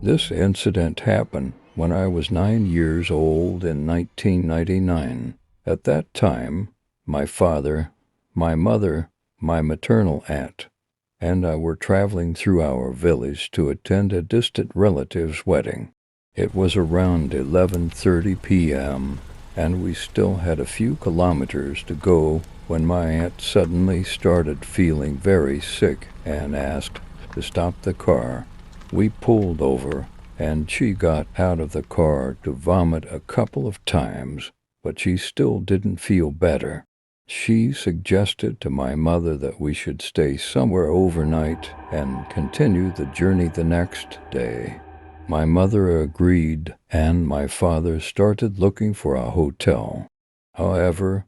This incident happened when I was 9 years old in 1999. At that time, my father, my mother, my maternal aunt, and I were traveling through our village to attend a distant relative's wedding. It was around 11:30 p.m., and we still had a few kilometers to go when my aunt suddenly started feeling very sick and asked to stop the car. We pulled over, and she got out of the car to vomit a couple of times, but she still didn't feel better. She suggested to my mother that we should stay somewhere overnight and continue the journey the next day. My mother agreed, and my father started looking for a hotel. However,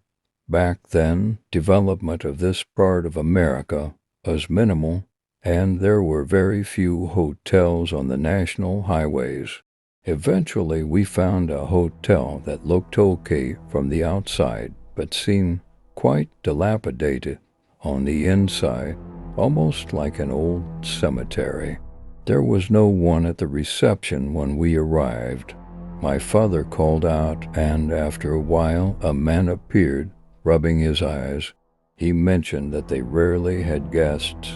back then, development of this part of America was minimal, and there were very few hotels on the national highways. Eventually, we found a hotel that looked okay from the outside, but seemed quite dilapidated on the inside, almost like an old cemetery. There was no one at the reception when we arrived. My father called out, and after a while a man appeared, rubbing his eyes. He mentioned that they rarely had guests,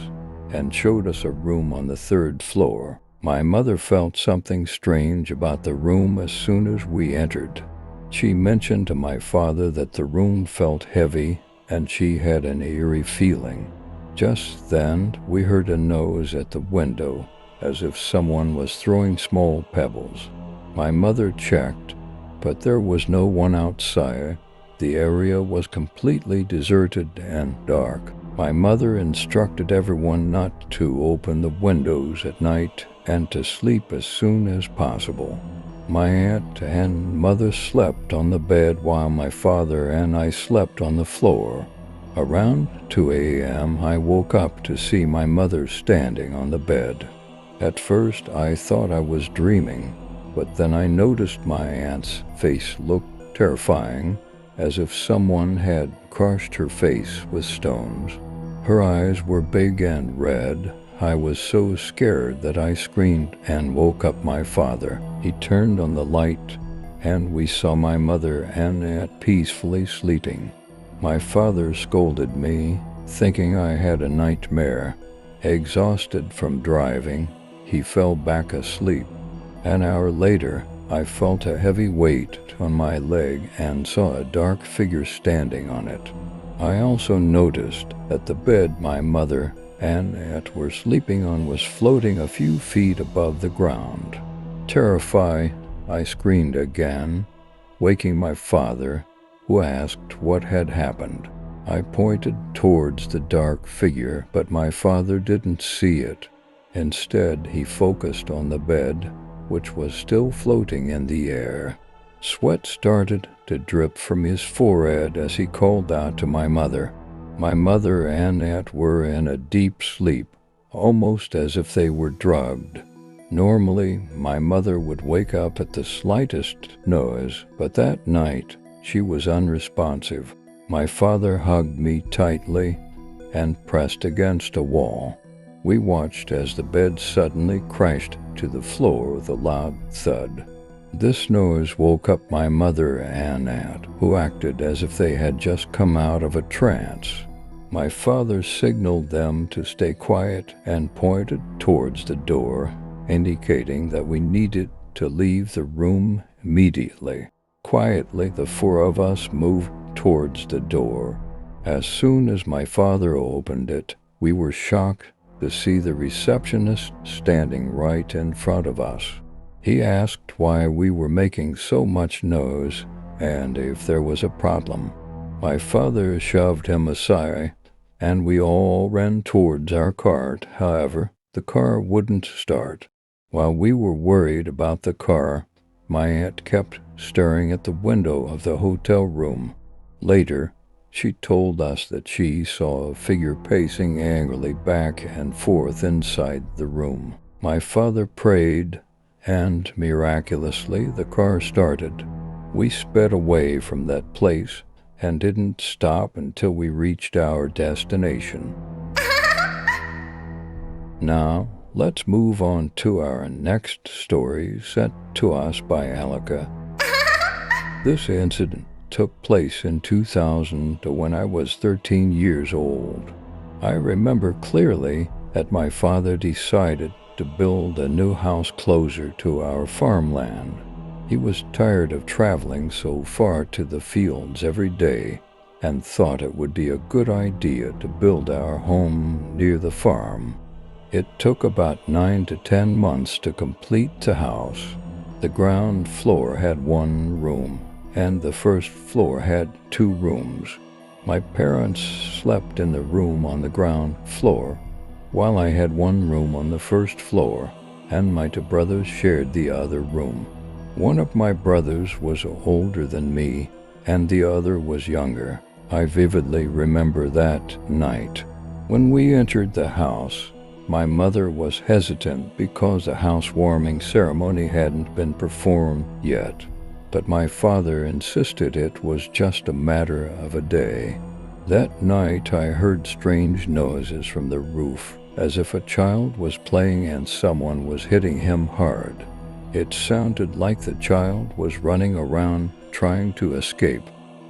and showed us a room on the 3rd floor. My mother felt something strange about the room as soon as we entered. She mentioned to my father that the room felt heavy, and she had an eerie feeling. Just then, we heard a noise at the window, as if someone was throwing small pebbles. My mother checked, but there was no one outside. The area was completely deserted and dark. My mother instructed everyone not to open the windows at night and to sleep as soon as possible. My aunt and mother slept on the bed while my father and I slept on the floor. Around 2 a.m., I woke up to see my mother standing on the bed. At first, I thought I was dreaming, but then I noticed my aunt's face looked terrifying, as if someone had crushed her face with stones. Her eyes were big and red. I was so scared that I screamed and woke up my father. He turned on the light, and we saw my mother and aunt peacefully sleeping. My father scolded me, thinking I had a nightmare. Exhausted from driving, he fell back asleep. An hour later, I felt a heavy weight on my leg and saw a dark figure standing on it. I also noticed that the bed my mother and aunt were sleeping on was floating a few feet above the ground. Terrified, I screamed again, waking my father, who asked what had happened. I pointed towards the dark figure, but my father didn't see it. Instead, he focused on the bed, which was still floating in the air. Sweat started to drip from his forehead as he called out to my mother. My mother and aunt were in a deep sleep, almost as if they were drugged. Normally, my mother would wake up at the slightest noise, but that night she was unresponsive. My father hugged me tightly and pressed against a wall. We watched as the bed suddenly crashed to the floor with a loud thud. This noise woke up my mother and aunt, who acted as if they had just come out of a trance. My father signaled them to stay quiet and pointed towards the door, indicating that we needed to leave the room immediately. Quietly, the 4 of us moved towards the door. As soon as my father opened it, we were shocked to see the receptionist standing right in front of us. He asked why we were making so much noise and if there was a problem. My father shoved him aside, and we all ran towards our cart. However, the car wouldn't start. While we were worried about the car, my aunt kept staring at the window of the hotel room. Later, she told us that she saw a figure pacing angrily back and forth inside the room. My father prayed, and miraculously the car started. We sped away from that place and didn't stop until we reached our destination. Now, Let's move on to our next story sent to us by Alika. This incident took place in 2000 when I was 13 years old. I remember clearly that my father decided to build a new house closer to our farmland. He was tired of traveling so far to the fields every day and thought it would be a good idea to build our home near the farm. It took about 9 to 10 months to complete the house. The ground floor had one room, and the first floor had 2 rooms. My parents slept in the room on the ground floor, while I had one room on the first floor, and my 2 brothers shared the other room. One of my brothers was older than me, and the other was younger. I vividly remember that night. When we entered the house, my mother was hesitant because the housewarming ceremony hadn't been performed yet, but my father insisted it was just a matter of a day. That night I heard strange noises from the roof, as if a child was playing and someone was hitting him hard. It sounded like the child was running around trying to escape.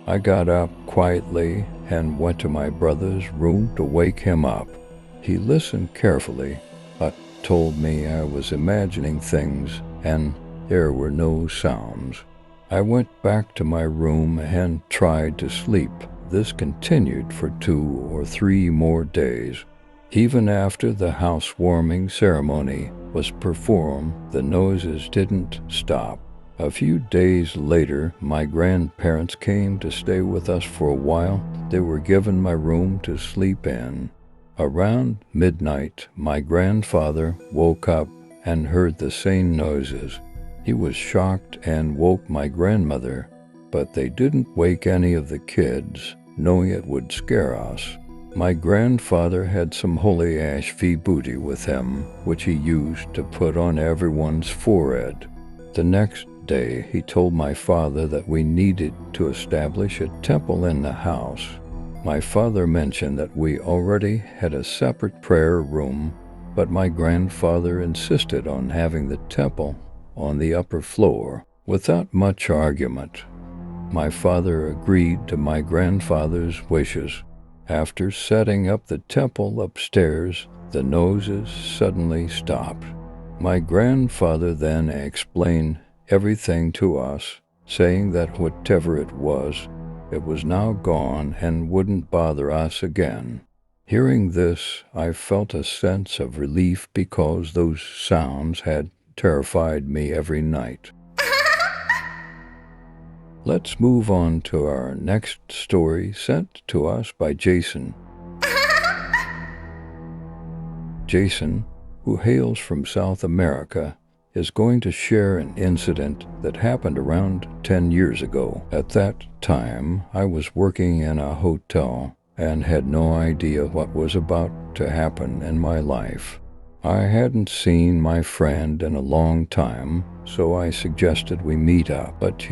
I got up quietly and went to my brother's room to wake him up. He listened carefully, but told me I was imagining things and there were no sounds. I went back to my room and tried to sleep. This continued for 2 or 3 more days. Even after the housewarming ceremony was performed, the noises didn't stop. A few days later, my grandparents came to stay with us for a while. They were given my room to sleep in. Around midnight, my grandfather woke up and heard the same noises. He was shocked and woke my grandmother, but they didn't wake any of the kids, knowing it would scare us. My grandfather had some holy ash vibhuti with him, which he used to put on everyone's forehead. The next day, he told my father that we needed to establish a temple in the house. My father mentioned that we already had a separate prayer room, but my grandfather insisted on having the temple on the upper floor. Without much argument, my father agreed to my grandfather's wishes. After setting up the temple upstairs, the noises suddenly stopped. My grandfather then explained everything to us, saying that whatever it was now gone and wouldn't bother us again. Hearing this, I felt a sense of relief because those sounds had terrified me every night. Let's move on to our next story sent to us by Jason. Jason, who hails from South America, is going to share an incident that happened around 10 years ago. At that time, I was working in a hotel and had no idea what was about to happen in my life. I hadn't seen my friend in a long time, so I suggested we meet up. But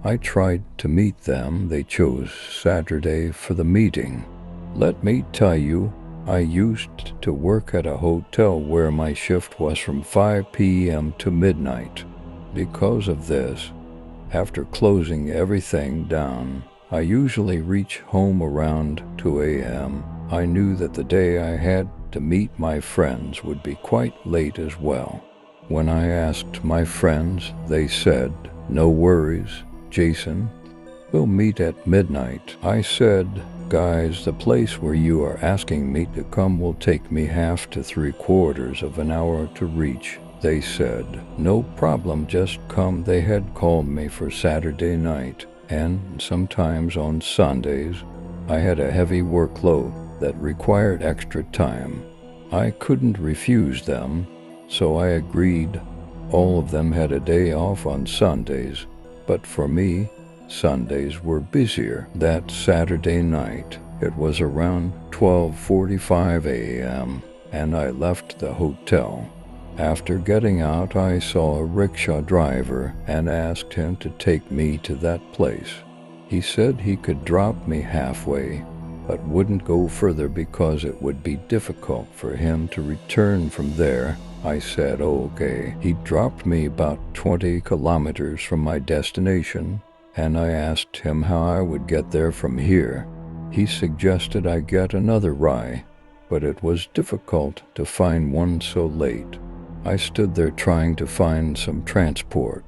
I tried to meet them. They chose Saturday for the meeting. Let me tell you, I used to work at a hotel where my shift was from 5 p.m. to midnight. Because of this, after closing everything down, I usually reach home around 2 a.m. I knew that the day I had to meet my friends would be quite late as well. When I asked my friends, they said, "No worries, Jason, we'll meet at midnight." I said, "Guys, the place where you are asking me to come will take me half to 3/4 of an hour to reach." They said, "No problem, just come." They had called me for Saturday night, and sometimes on Sundays, I had a heavy workload that required extra time. I couldn't refuse them, so I agreed. All of them had a day off on Sundays, but for me, Sundays were busier. That Saturday night, it was around 12:45 a.m., and I left the hotel. After getting out, I saw a rickshaw driver and asked him to take me to that place. He said he could drop me halfway, but wouldn't go further because it would be difficult for him to return from there. I said, okay. He dropped me about 20 kilometers from my destination, and I asked him how I would get there from here. He suggested I get another rye, but it was difficult to find one so late. I stood there trying to find some transport,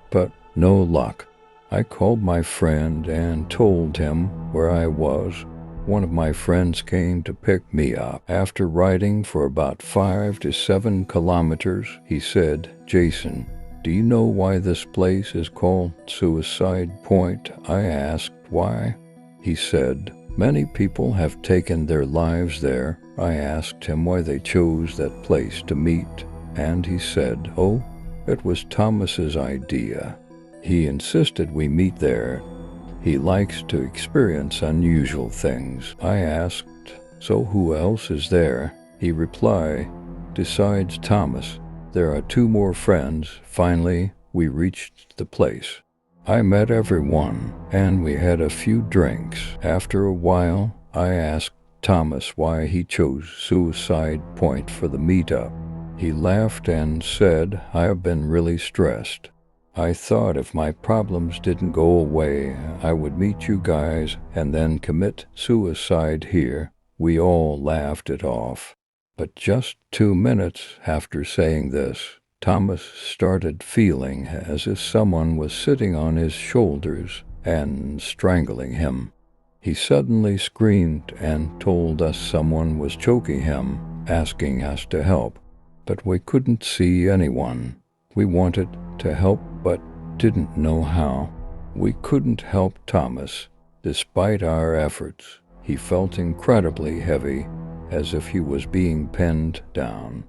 but no luck. I called my friend and told him where I was. One of my friends came to pick me up. After riding for about 5 to 7 kilometers, he said, "Jason, do you know why this place is called Suicide Point?" I asked why. He said, "Many people have taken their lives there." I asked him why they chose that place to meet, and he said, "Oh, it was Thomas's idea. He insisted we meet there. He likes to experience unusual things." I asked, "So who else is there?" He replied, "Besides Thomas, there are 2 more friends." Finally, we reached the place. I met everyone, and we had a few drinks. After a while, I asked Thomas why he chose Suicide Point for the meetup. He laughed and said, "I have been really stressed. I thought if my problems didn't go away, I would meet you guys and then commit suicide here." We all laughed it off. But just 2 minutes after saying this, Thomas started feeling as if someone was sitting on his shoulders and strangling him. He suddenly screamed and told us someone was choking him, asking us to help, but we couldn't see anyone. We wanted to help but didn't know how. We couldn't help Thomas. Despite our efforts, he felt incredibly heavy, as if he was being pinned down.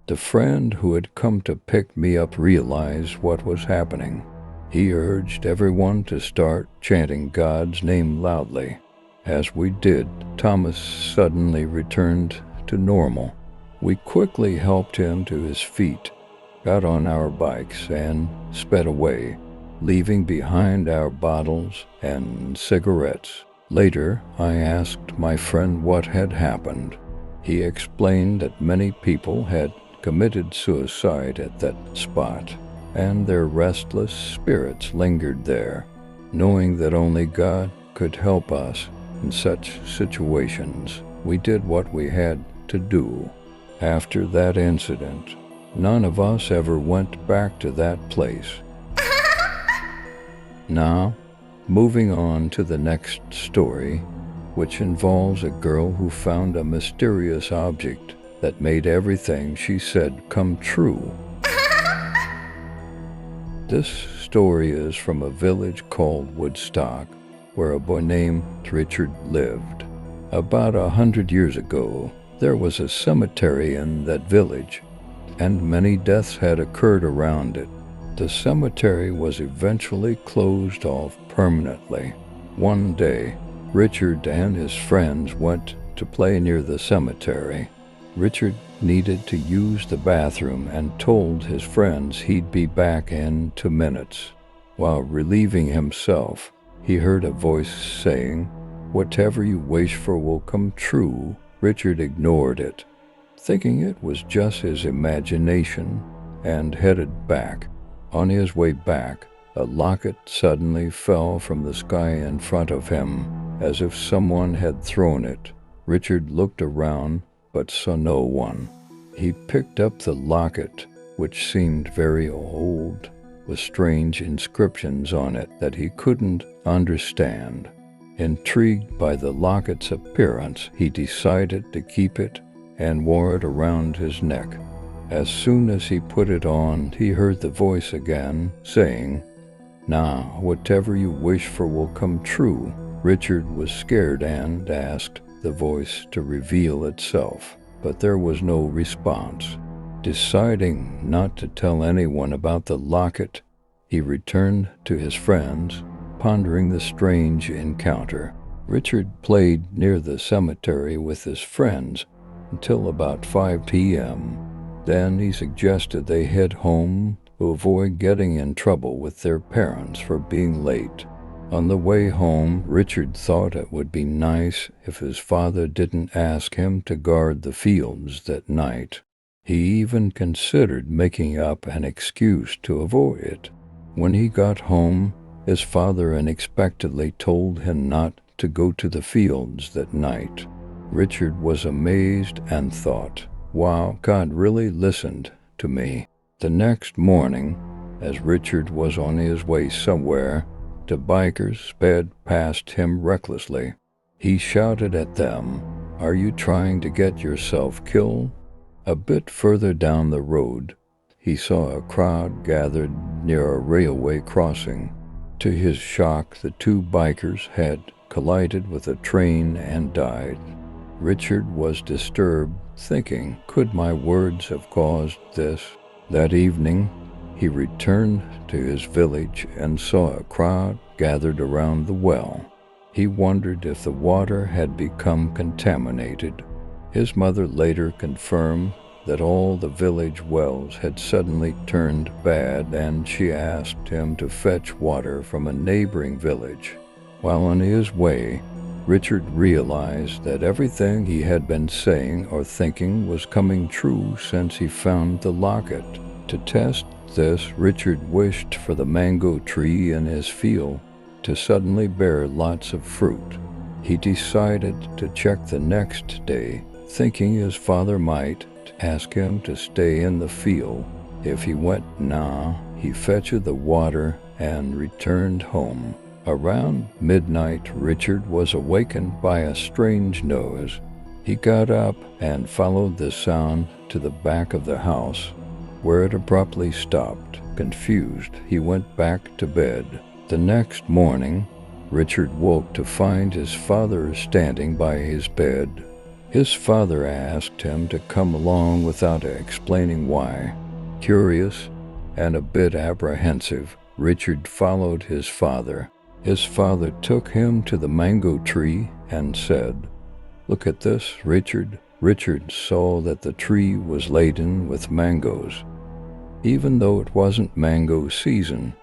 The friend who had come to pick me up realized what was happening. He urged everyone to start chanting God's name loudly. As we did, Thomas suddenly returned to normal. We quickly helped him to his feet, got on our bikes, and sped away, leaving behind our bottles and cigarettes. Later, I asked my friend what had happened. He explained that many people had committed suicide at that spot, and their restless spirits lingered there. Knowing that only God could help us in such situations, we did what we had to do. After that incident, none of us ever went back to that place. Now, moving on to the next story, which involves a girl who found a mysterious object that made everything she said come true. This story is from a village called Woodstock, where a boy named Richard lived. About 100 years ago, there was a cemetery in that village, and many deaths had occurred around it. The cemetery was eventually closed off permanently. One day, Richard and his friends went to play near the cemetery. Richard needed to use the bathroom and told his friends he'd be back in 2 minutes. While relieving himself, he heard a voice saying, "Whatever you wish for will come true." Richard ignored it, thinking it was just his imagination, and headed back. On his way back, a locket suddenly fell from the sky in front of him, as if someone had thrown it. Richard looked around, but saw no one. He picked up the locket, which seemed very old, with strange inscriptions on it that he couldn't understand. Intrigued by the locket's appearance, he decided to keep it and wore it around his neck. As soon as he put it on, he heard the voice again, saying, "Now, whatever you wish for will come true." Richard was scared and asked the voice to reveal itself, but there was no response. Deciding not to tell anyone about the locket, he returned to his friends, pondering the strange encounter. Richard played near the cemetery with his friends until about 5 p.m. Then he suggested they head home to avoid getting in trouble with their parents for being late. On the way home, Richard thought it would be nice if his father didn't ask him to guard the fields that night. He even considered making up an excuse to avoid it. When he got home, his father unexpectedly told him not to go to the fields that night. Richard was amazed and thought, "Wow, God really listened to me." The next morning, as Richard was on his way somewhere, the bikers sped past him recklessly. He shouted at them, "Are you trying to get yourself killed?" A bit further down the road, he saw a crowd gathered near a railway crossing. To his shock, the two bikers had collided with a train and died. Richard was disturbed, thinking, could my words have caused this? That evening, he returned to his village and saw a crowd gathered around the well. He wondered if the water had become contaminated. His mother later confirmed that all the village wells had suddenly turned bad, and she asked him to fetch water from a neighboring village. While on his way, Richard realized that everything he had been saying or thinking was coming true since he found the locket. To test this, Richard wished for the mango tree in his field to suddenly bear lots of fruit. He decided to check the next day, thinking his father might ask him to stay in the field. If he went now, he fetched the water and returned home. Around midnight, Richard was awakened by a strange noise. He got up and followed the sound to the back of the house, where it abruptly stopped. Confused, he went back to bed. The next morning, Richard woke to find his father standing by his bed. His father asked him to come along without explaining why. Curious and a bit apprehensive, Richard followed his father. His father took him to the mango tree and said, "Look at this, Richard." Richard saw that the tree was laden with mangoes. Even though it wasn't mango season,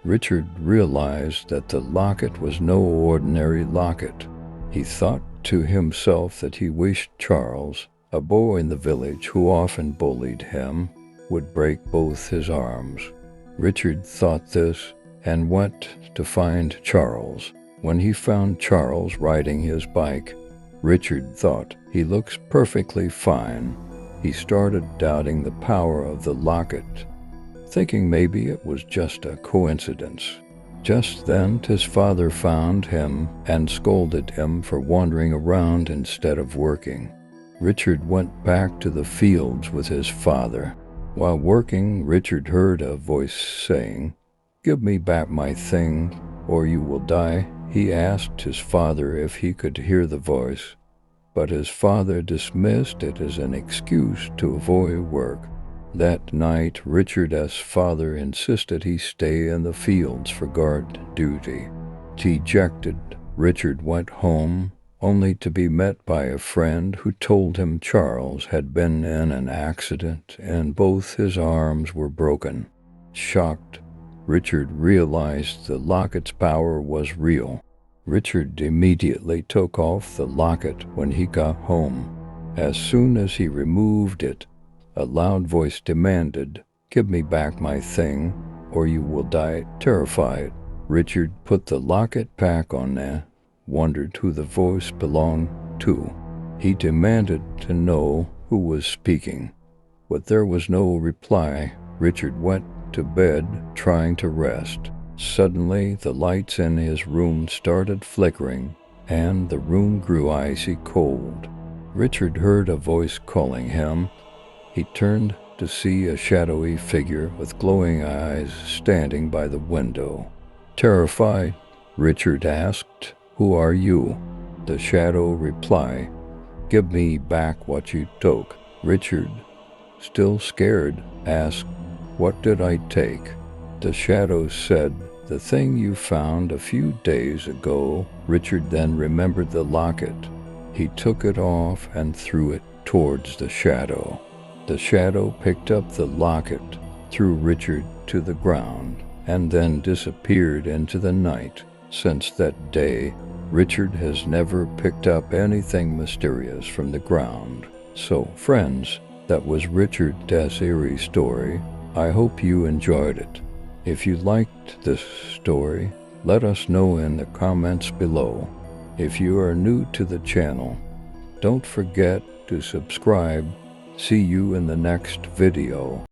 Richard realized that the locket was no ordinary locket. He thought to himself that he wished Charles, a boy in the village who often bullied him, would break both his arms. Richard thought this and went to find Charles. When he found Charles riding his bike, Richard thought, "He looks perfectly fine." He started doubting the power of the locket, thinking maybe it was just a coincidence. Just then his father found him and scolded him for wandering around instead of working. Richard went back to the fields with his father. While working, Richard heard a voice saying, "Give me back my thing, or you will die." He asked his father if he could hear the voice, but his father dismissed it as an excuse to avoid work. That night, Richard's father insisted he stay in the fields for guard duty. Dejected, Richard went home, only to be met by a friend who told him Charles had been in an accident and both his arms were broken. Shocked, Richard realized the locket's power was real. Richard immediately took off the locket when he got home. As soon as he removed it, a loud voice demanded, "Give me back my thing, or you will die." Terrified, Richard put the locket back on there, wondered who the voice belonged to. He demanded to know who was speaking, but there was no reply. Richard went to bed, trying to rest. Suddenly, the lights in his room started flickering, and the room grew icy cold. Richard heard a voice calling him. He turned to see a shadowy figure with glowing eyes standing by the window. Terrified, Richard asked, "Who are you?" The shadow replied, "Give me back what you took." Richard, still scared, asked, "What did I take?" The shadow said, "The thing you found a few days ago." Richard then remembered the locket. He took it off and threw it towards the shadow. The shadow picked up the locket, threw Richard to the ground, and then disappeared into the night. Since that day, Richard has never picked up anything mysterious from the ground. So, friends, that was Richard's eerie story. I hope you enjoyed it. If you liked this story, let us know in the comments below. If you are new to the channel, don't forget to subscribe. See you in the next video.